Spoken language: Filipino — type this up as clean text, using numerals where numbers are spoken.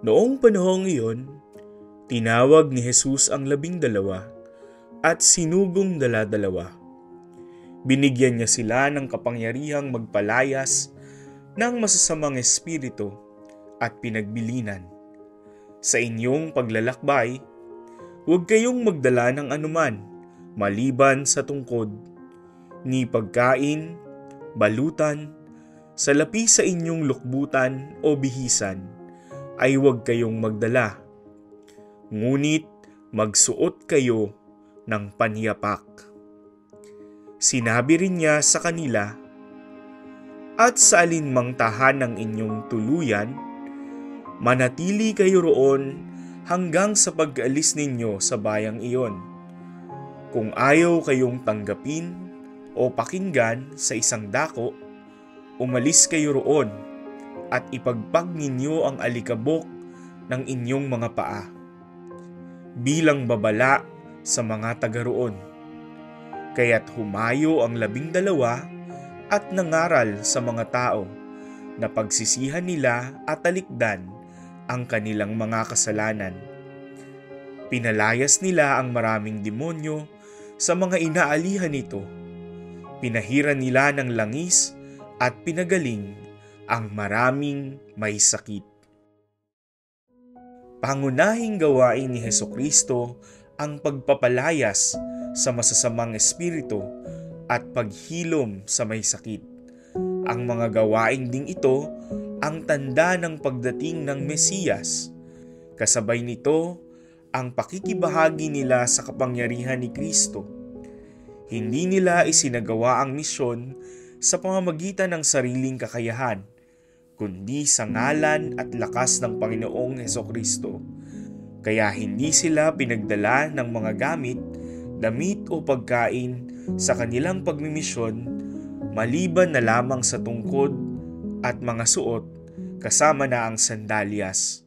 Noong panahong iyon, tinawag ni Jesus ang 12 at sinugong dala-dalawa. Binigyan niya sila ng kapangyarihang magpalayas ng masasamang espiritu at pinagbilinan. Sa inyong paglalakbay, huwag kayong magdala ng anuman maliban sa tungkod, ni pagkain, balutan, salapi sa inyong lukbutan o bihisan, ay huwag kayong magdala. Ngunit magsuot kayo ng panyapak. Sinabi rin niya sa kanila, at sa alinmang tahanang inyong tuluyan, manatili kayo roon hanggang sa pag-alis ninyo sa bayang iyon. Kung ayaw kayong tanggapin o pakinggan sa isang dako, umalis kayo roon at ipagpag ninyo ang alikabok ng inyong mga paa bilang babala sa mga taga roon. Kaya't humayo ang 12 at nangaral sa mga tao na pagsisihan nila at talikdan ang kanilang mga kasalanan. Pinalayas nila ang maraming demonyo sa mga inaalihan nito. Pinahiran nila ng langis at pinagaling ang maraming may sakit. Pangunahing gawain ni Hesukristo ang pagpapalayas sa masasamang espiritu at paghilom sa may sakit. Ang mga gawain ding ito ang tanda ng pagdating ng Mesiyas. Kasabay nito ang pakikibahagi nila sa kapangyarihan ni Kristo. Hindi nila isinagawa ang misyon sa pamamagitan ng sariling kakayahan, kundi sa ngalan at lakas ng Panginoong Hesukristo. Kaya hindi sila pinagdala ng mga gamit, damit o pagkain sa kanilang pagmimisyon maliban na lamang sa tungkod at mga suot kasama na ang sandalyas.